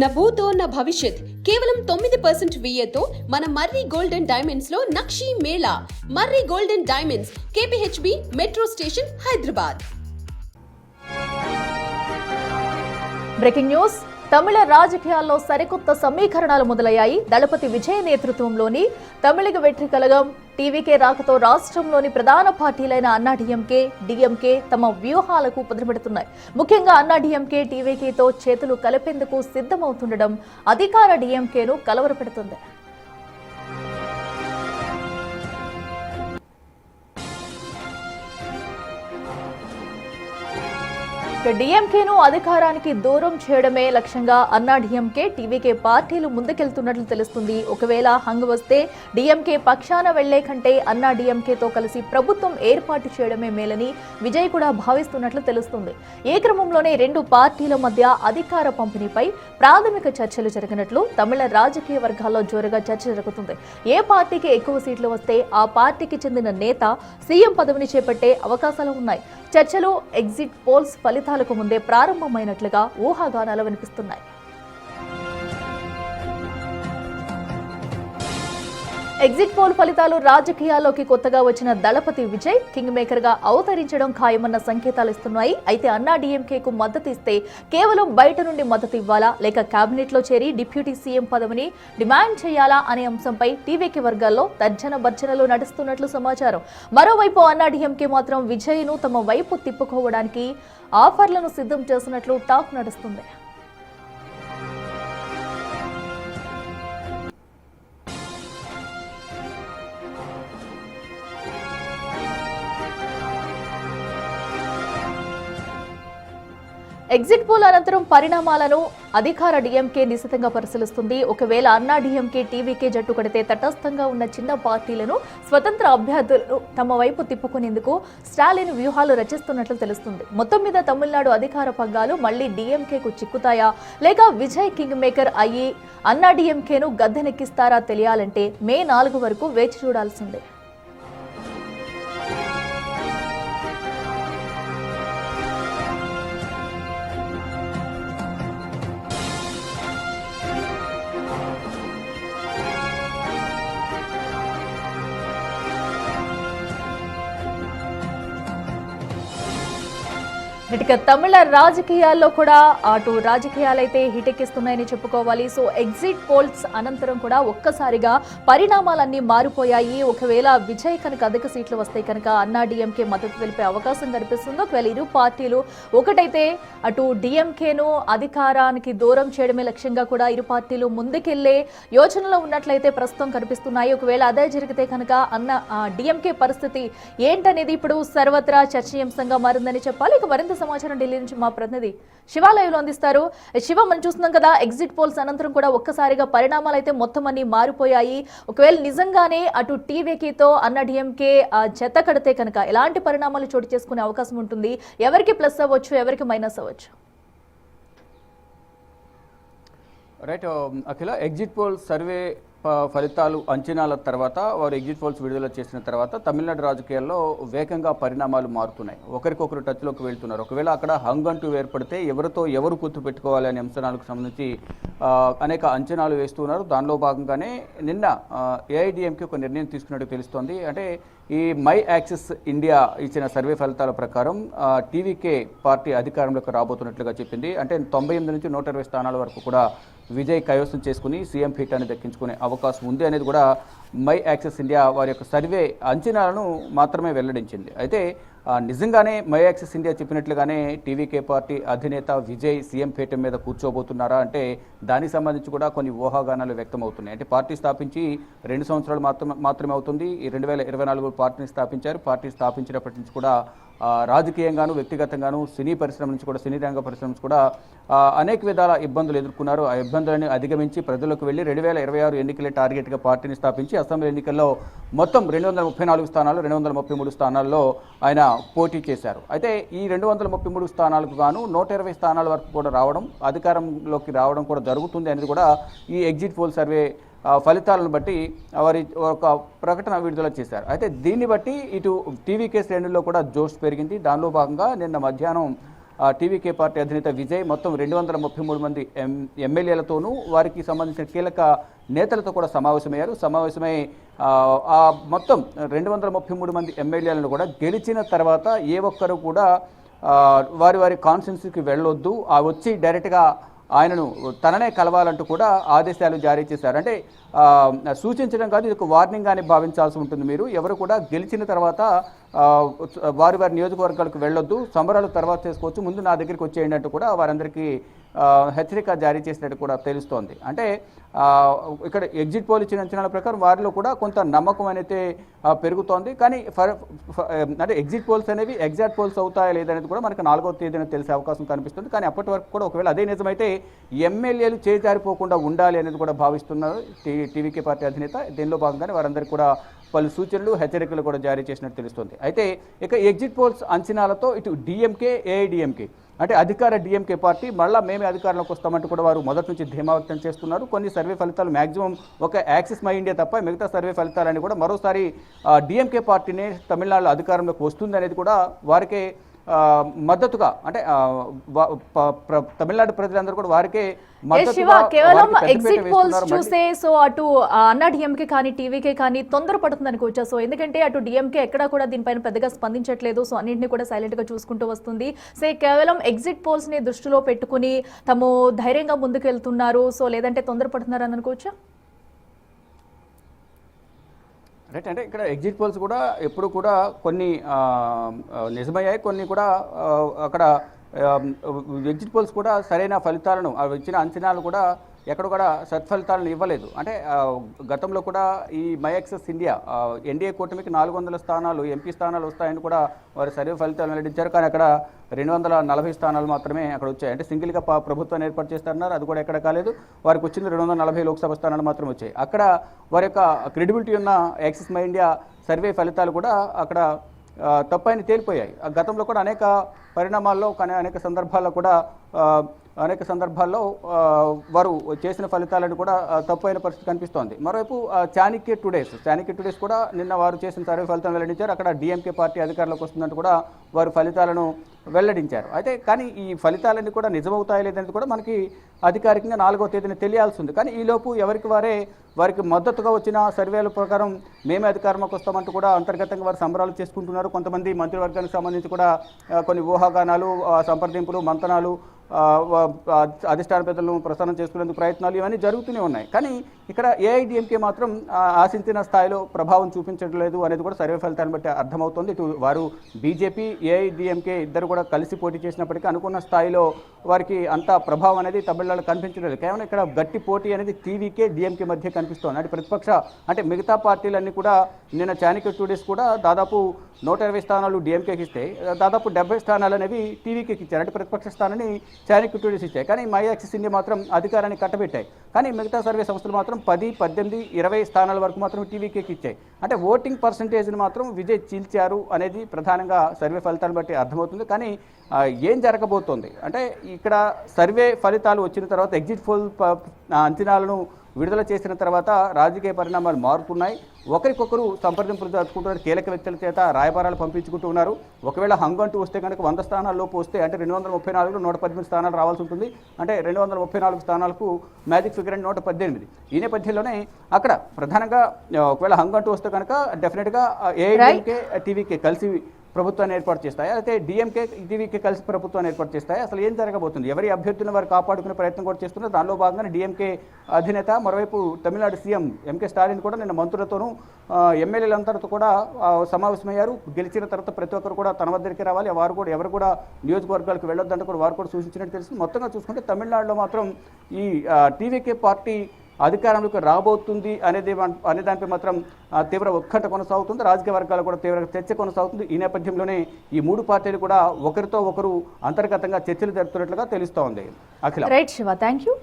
నభూతో నా భవిష్యత్ కేవలం 9% VAతో మన మర్రి గోల్డ్ అండ్ డైమండ్స్ లో నక్షి మేళా. Marri gold and diamonds, KPHB metro station, Hyderabad. Breaking news. తమిళ రాజకీయాల్లో సరికొత్త సమీకరణాలు మొదలయ్యాయి. దళపతి విజయ్ నేతృత్వంలోని తమిళిగ వెట్రి కళగం టీవీకే రాకతో రాష్ట్రంలోని ప్రధాన పార్టీలైన అన్నాడీఎంకే, డిఎంకే తమ వ్యూహాలకు పొదలుపెడుతున్నాయి. ముఖ్యంగా అన్నాడీఎంకే టీవీకేతో చేతులు కలిపేందుకు సిద్ధమవుతుండడం అధికార డిఎంకేను కలవరపెడుతుంది. డిఎంకేను అధికారానికి దూరం చేయడమే లక్ష్యంగా అన్నాడీఎంకే, టీవీకే పార్టీలు ముందుకెళ్తున్నట్లు తెలుస్తుంది. ఒకవేళ హంగ్ వస్తే డిఎంకే పక్షాన వెళ్లే కంటే అన్నాడీఎంకేతో కలిసి ప్రభుత్వం ఏర్పాటు చేయడమే మేలని విజయ్ కూడా భావిస్తున్నట్లు తెలుస్తుంది. ఈ క్రమంలోనే రెండు పార్టీల మధ్య అధికార పంపిణీపై ప్రాథమిక చర్చలు జరిగినట్లు తమిళ రాజకీయ వర్గాల్లో జోరుగా చర్చ జరుగుతుంది. ఏ పార్టీకి ఎక్కువ సీట్లు వస్తే ఆ పార్టీకి చెందిన నేత సీఎం పదవిని చేపట్టే అవకాశాలు ఉన్నాయి. చర్చలు ఎగ్జిట్ పోల్స్ ఫలితాలకు ముందే ప్రారంభమైనట్లుగా ఊహాగానాలు వినిపిస్తున్నాయి. ఎగ్జిట్ పోల్ ఫలితాలు రాజకీయాల్లోకి కొత్తగా వచ్చిన దళపతి విజయ్ కింగ్ మేకర్ గా అవతరించడం ఖాయమన్న సంకేతాలు ఇస్తున్నాయి. అయితే అన్నాడీఎంకేకు మద్దతు ఇస్తే కేవలం బయట నుండి మద్దతు ఇవ్వాలా లేక కేబినెట్ లో చేరి డిప్యూటీ సీఎం పదవిని డిమాండ్ చేయాలా అనే అంశంపై టీవీకే వర్గాల్లో తర్జన భర్జనలు నడుస్తున్నట్లు సమాచారం. మరోవైపు అన్నాడీఎంకే మాత్రం విజయ్ ను తమ వైపు తిప్పుకోవడానికి ఆఫర్లను సిద్ధం చేసినట్లు టాక్ నడుస్తుంది. ఎగ్జిట్ పోల్ అనంతరం పరిణామాలను అధికార డిఎంకే నిశితంగా పరిశీలిస్తుంది. ఒకవేళ అన్నాడీఎంకే, టీవీకే జట్టు కడితే తటస్థంగా ఉన్న చిన్న పార్టీలను, స్వతంత్ర అభ్యర్థులను తమ వైపు తిప్పుకునేందుకు స్టాలిన్ వ్యూహాలు రచిస్తున్నట్లు తెలుస్తుంది. మొత్తం మీద తమిళనాడు అధికార పగ్గాలు మళ్లీ డిఎంకేకు చిక్కుతాయా లేక విజయ్ కింగ్ మేకర్ అయ్యి అన్నాడీఎంకేను గద్దెనెక్కిస్తారా తెలియాలంటే మే 4 వరకు వేచి చూడాల్సిందే. ఇక తమిళ రాజకీయాల్లో కూడా అటు రాజకీయాలైతే హిటెక్కిస్తున్నాయని చెప్పుకోవాలి. సో ఎగ్జిట్ పోల్స్ అనంతరం కూడా ఒక్కసారిగా పరిణామాలన్నీ మారిపోయాయి. ఒకవేళ విజయ్ కనుక అధిక సీట్లు వస్తే కనుక అన్నాడీఎంకే మద్దతు తెలిపే అవకాశం కనిపిస్తుంది. ఒకవేళ ఇరు పార్టీలు ఒకటైతే అటు డిఎంకేను అధికారానికి దూరం చేయడమే లక్ష్యంగా కూడా ఇరు పార్టీలు ముందుకెళ్లే యోచనలో ఉన్నట్లయితే ప్రస్తుతం కనిపిస్తున్నాయి. ఒకవేళ అదే జరిగితే కనుక డిఎంకే పరిస్థితి ఏంటనేది ఇప్పుడు సర్వత్రా చర్చనీయాంశంగా మారిందని చెప్పాలి. ఇక మరింత సమాచారం ఢిల్లీ నుంచి మా ప్రతినిధి శివ లైవ్ లో అందిస్తారు. శివ, మనం చూస్తున్నాం కదా ఎగ్జిట్ పోల్స్ అనంతరం కూడా ఒక్కసారిగా పరిణామాలు అయితే మొత్తం అన్ని మారిపోయాయి. ఒకవేళ నిజంగానే అటు టీవీకేతో అన్నాడీఎంకే జత కడితే కనుక ఎలాంటి పరిణామాలు చోటు చేసుకునే అవకాశం ఉంటుంది? ఎవరికి ప్లస్ అవ్వచ్చు, ఎవరికి మైనస్ అవ్వచ్చు? రైట్ అఖిల, ఎగ్జిట్ పోల్ సర్వే ఫలితాలు అంచనాల తర్వాత వారు ఎగ్జిట్ పోల్స్ విడుదల చేసిన తర్వాత తమిళనాడు రాజకీయాల్లో వేగంగా పరిణామాలు మారుతున్నాయి. ఒకరికొకరు టచ్లోకి వెళ్తున్నారు. ఒకవేళ అక్కడ హంగ్ అంటూ ఏర్పడితే ఎవరితో ఎవరు పొత్తు పెట్టుకోవాలి అనే అంశాలకు సంబంధించి అనేక అంచనాలు వేస్తున్నారు. దానిలో భాగంగానే నిన్న ఏఐడిఎంకే ఒక నిర్ణయం తీసుకున్నట్టు తెలుస్తోంది. అంటే ఈ మై యాక్సెస్ ఇండియా ఇచ్చిన సర్వే ఫలితాల ప్రకారం టీవీకే పార్టీ అధికారంలోకి రాబోతున్నట్లుగా చెప్పింది. అంటే 98 నుంచి 120 స్థానాల వరకు కూడా విజయ్ కైవసం చేసుకుని సీఎం పీఠాన్ని దక్కించుకునే అవకాశం ఉంది అనేది కూడా మై యాక్సెస్ ఇండియా వారి యొక్క సర్వే అంచనాలను మాత్రమే వెల్లడించింది. అయితే నిజంగానే మై యాక్సెస్ ఇండియా చెప్పినట్లుగానే టీవీకే పార్టీ అధినేత విజయ్ సీఎం పీఠం మీద కూర్చోబోతున్నారా అంటే దానికి సంబంధించి కూడా కొన్ని ఊహాగానాలు వ్యక్తమవుతున్నాయి. అంటే పార్టీ స్థాపించి 2 సంవత్సరాలు మాత్రమే అవుతుంది. ఈ 2024 పార్టీని స్థాపించారు. పార్టీ స్థాపించినప్పటి నుంచి కూడా రాజకీయంగాను, వ్యక్తిగతంగాను, సినీ పరిశ్రమ నుంచి కూడా, సినీ రంగ పరిశ్రమ నుంచి కూడా అనేక విధాల ఇబ్బందులు ఎదుర్కొన్నారు. ఆ ఇబ్బందులను అధిగమించి ప్రజలకు వెళ్ళి 2026 ఎన్నికలే టార్గెట్గా పార్టీని స్థాపించి అసెంబ్లీ ఎన్నికల్లో మొత్తం 234 స్థానాలు, 233 స్థానాల్లో ఆయన పోటీ చేశారు. అయితే ఈ 233 స్థానాలకు గాను 120 స్థానాల వరకు కూడా రావడం, అధికారంలోకి రావడం కూడా జరుగుతుంది అనేది కూడా ఈ ఎగ్జిట్ పోల్ సర్వే ఫలితాలను బట్టి వారి ఒక ప్రకటన విడుదల చేశారు. అయితే దీన్ని బట్టి ఇటు టీవీకే శ్రేణుల్లో కూడా జోష్ పెరిగింది. దానిలో భాగంగా నిన్న మధ్యాహ్నం టీవీకే పార్టీ అధినేత విజయ్ మొత్తం 233 మంది ఎమ్మెల్యేలతోనూ వారికి సంబంధించిన కీలక నేతలతో కూడా సమావేశమై మొత్తం 233 మంది ఎమ్మెల్యేలను కూడా గెలిచిన తర్వాత ఏ ఒక్కరు కూడా వారి కాన్స్టిట్యున్సీకి వెళ్ళొద్దు, వచ్చి డైరెక్ట్గా ఆయనను తననే కలవాలంటూ కూడా ఆదేశాలు జారీ చేశారు. అంటే సూచించడం కాదు, ఇది ఒక వార్నింగ్ అని భావించాల్సి ఉంటుంది. మీరు ఎవరు కూడా గెలిచిన తర్వాత వారి నియోజకవర్గాలకు వెళ్ళొద్దు, సంబరాలు తర్వాత చేసుకోవచ్చు, ముందు నా దగ్గరికి వచ్చేయండి అంటూ కూడా వారందరికీ హెచ్చరిక జారీ చేసినట్టు కూడా తెలుస్తోంది. అంటే ఇక్కడ ఎగ్జిట్ పోల్ ఇచ్చిన అంచనాల ప్రకారం వారిలో కూడా కొంత నమ్మకం అనేది పెరుగుతోంది. కానీ అంటే ఎగ్జిట్ పోల్స్ అనేవి ఎగ్జాక్ట్ పోల్స్ అవుతాయా లేదనేది కూడా మనకు 4వ తేదీన తెలిసే అవకాశం కనిపిస్తుంది. కానీ అప్పటి వరకు కూడా ఒకవేళ అదే నిజమైతే ఎమ్మెల్యేలు చేజారిపోకుండా ఉండాలి అనేది కూడా భావిస్తున్నారు టీవీకే పార్టీ అధినేత. దీనిలో భాగంగానే వారందరికీ కూడా పలు సూచనలు హెచ్చరికలు కూడా జారీ చేసినట్టు తెలుస్తుంది. అయితే ఇక ఎగ్జిట్ పోల్స్ అంచనాలతో ఇటు డిఎంకే ఏఐడిఎంకే అంటే అధికార డిఎంకే పార్టీ మళ్ళీ మేమే అధికారంలోకి వస్తామంటూ కూడా వారు మొదటి నుంచి ధీమా వ్యక్తం చేస్తున్నారు. కొన్ని సర్వే ఫలితాలు మ్యాక్సిమం ఒక యాక్సిస్ మై ఇండియా తప్ప మిగతా సర్వే ఫలితాలని కూడా మరోసారి డిఎంకే పార్టీనే తమిళనాడులో అధికారంలోకి వస్తుంది అనేది కూడా వారికే మద్దతుగా, అంటే తమిళనాడు ప్రజలందరూ కూడా వారికే కేవలం ఎగ్జిట్ పోల్స్ చూసే సో అటు అన్నా డిఎంకే కానీ టీవీకే కానీ తొందరపడుతుంది అనుకోవచ్చా? సో ఎందుకంటే అటు డిఎంకే ఎక్కడా కూడా దీనిపైన పెద్దగా స్పందించట్లేదు, సో అన్నింటినీ కూడా సైలెంట్ గా చూసుకుంటూ వస్తుంది. సో కేవలం ఎగ్జిట్ పోల్స్ ని దృష్టిలో పెట్టుకుని తాము ధైర్యంగా ముందుకు వెళ్తున్నారు, సో లేదంటే తొందరపడుతున్నారు అని అనుకోవచ్చా? రైట్, అంటే ఇక్కడ ఎగ్జిట్ పోల్స్ కూడా ఎప్పుడు కూడా కొన్ని నిజమయ్యాయి, కొన్ని కూడా అక్కడ ఎగ్జిట్ పోల్స్ కూడా సరైన ఫలితాలను ఇచ్చిన అంచనాలు కూడా ఎక్కడ కూడా సత్ఫలితాలను ఇవ్వలేదు. అంటే గతంలో కూడా ఈ మై యాక్సెస్ ఇండియా ఎన్డీఏ కూటమికి 400 స్థానాలు ఎంపీ స్థానాలు వస్తాయని కూడా వారు సర్వే ఫలితాలు వెల్లడించారు. కానీ అక్కడ 240 స్థానాలు మాత్రమే అక్కడ వచ్చాయి. అంటే సింగిల్గా ప్రభుత్వాన్ని ఏర్పాటు చేస్తారన్నారు, అది కూడా ఎక్కడ కాలేదు. వారికి వచ్చింది 240 లోక్సభ స్థానాలు మాత్రం వచ్చాయి. అక్కడ వారి యొక్క క్రెడిబిలిటీ ఉన్న యాక్సిస్ మై ఇండియా సర్వే ఫలితాలు కూడా అక్కడ తప్పని తేలిపోయాయి. గతంలో కూడా అనేక పరిణామాల్లో కానీ అనేక సందర్భాల్లో వారు చేసిన ఫలితాలను కూడా తప్పైన పరిస్థితి కనిపిస్తోంది. మరోవైపు చాణక్య టుడేస్ కూడా నిన్న వారు చేసిన సర్వే ఫలితాలను వెల్లడించారు. అక్కడ డిఎంకే పార్టీ అధికారంలోకి వస్తుందంటూ కూడా వారు ఫలితాలను వెల్లడించారు. అయితే కానీ ఈ ఫలితాలన్నీ కూడా నిజమవుతాయో లేదనేది కూడా మనకి అధికారికంగా 4వ తేదీన తెలియాల్సి ఉంది. కానీ ఈలోపు వారికి మద్దతుగా వచ్చిన సర్వేల ప్రకారం మేమే అధికారంలోకి వస్తామంటూ కూడా అంతర్గతంగా వారు సంబరాలు చేసుకుంటున్నారు. కొంతమంది మంత్రివర్గానికి సంబంధించి కూడా కొన్ని ఊహాగానాలు, సంప్రదింపులు, మంతనాలు, అధిష్టాన పెద్దలను ప్రసారం చేసుకునేందుకు ప్రయత్నాలు ఇవన్నీ జరుగుతూనే ఉన్నాయి. కానీ ఇక్కడ ఏఐడిఎంకే మాత్రం ఆశించిన స్థాయిలో ప్రభావం చూపించడం లేదు అనేది కూడా సర్వే ఫలితాలను బట్టి అర్థమవుతోంది. ఇటు వారు బీజేపీ ఏఐడిఎంకే ఇద్దరు కూడా కలిసి పోటీ చేసినప్పటికీ అనుకున్న స్థాయిలో వారికి అంత ప్రభావం అనేది తమిళనాడులో కనిపించలేదు. కేవలం ఇక్కడ గట్టి పోటీ అనేది టీవీకే డిఎంకే మధ్య కనిపిస్తోంది. అంటే మిగతా పార్టీలన్నీ కూడా నిన్న చాణక్య టుడేస్ కూడా దాదాపు 120 స్థానాలు డిఎంకేకి ఇస్తే దాదాపు 70 స్థానాలు అనేవి టీవీకేకి ఇచ్చారు. అంటే ప్రతిపక్ష స్థానాన్ని చాణక్య టుడేస్ ఇచ్చాయి. కానీ మై యాక్సిస్ ఇండియా మాత్రం అధికారాన్ని కట్టబెట్టాయి. కానీ మిగతా సర్వే సంస్థలు మాత్రం 10, 18, 20 స్థానాల వరకు మాత్రం టీవీకేకి ఇచ్చాయి. అంటే ఓటింగ్ పర్సంటేజ్ని మాత్రం విజయ్ చీల్చారు అనేది ప్రధానంగా సర్వే ఫలితాలను బట్టి అర్థమవుతుంది. కానీ ఏం జరగబోతోంది అంటే ఇక్కడ సర్వే ఫలితాలు వచ్చిన తర్వాత ఎగ్జిట్ పోల్ అంచనాలను విడుదల చేసిన తర్వాత రాజకీయ పరిణామాలు మారుతున్నాయి. ఒకరికొకరు సంప్రదింపులు జరుపుకుంటున్నారు. కీలక వ్యక్తుల చేత రాయబారాలు పంపించుకుంటూ ఉన్నారు. ఒకవేళ హంగంటూ వస్తే కనుక 100 స్థానాల్లోపు వస్తే అంటే 234లో 118 స్థానాలు రావాల్సి ఉంటుంది. అంటే 234 స్థానాలకు మ్యాజిక్ ఫిగర్ అంటే 118. ఈ నేపథ్యంలోనే అక్కడ ప్రధానంగా ఒకవేళ హంగంటూ వస్తే కనుక డెఫినెట్గా ఏఐడిఎంకే టీవీకే కలిసి ప్రభుత్వాన్ని ఏర్పాటు చేస్తాయి, అయితే డిఎంకే టీవీకే కలిసి ప్రభుత్వాన్ని ఏర్పాటు చేస్తాయి. అసలు ఏం జరగబోతుంది? ఎవరి అభ్యర్థులను వారు కాపాడుకునే ప్రయత్నం కూడా చేస్తున్నారు. దానిలో భాగంగానే డిఎంకే అధినేత మరోవైపు తమిళనాడు సీఎం ఎంకే స్టాలిన్ కూడా నిన్న మంత్రులతోనూ ఎమ్మెల్యేలందరితో కూడా సమావేశమయ్యారు. గెలిచిన తర్వాత ప్రతి ఒక్కరు కూడా తన వద్దరికి రావాలి, ఎవరు కూడా నియోజకవర్గాలకు వెళ్ళొద్దంటే కూడా వారు కూడా సూచించినట్టు తెలుస్తుంది. మొత్తంగా చూసుకుంటే తమిళనాడులో మాత్రం ఈ టీవీకే పార్టీ అధికారంలోకి రాబోతుంది అనే దానిపై మాత్రం తీవ్ర ఉత్కంఠ కొనసాగుతుంది. రాజకీయ వర్గాలు కూడా తీవ్ర చర్చ కొనసాగుతుంది. ఈ నేపథ్యంలోనే ఈ 3 పార్టీలు కూడా ఒకరితో ఒకరు అంతర్గతంగా చర్చలు జరుపుతున్నట్లుగా తెలుస్తోంది. Akhila. Right Shiva, thank you.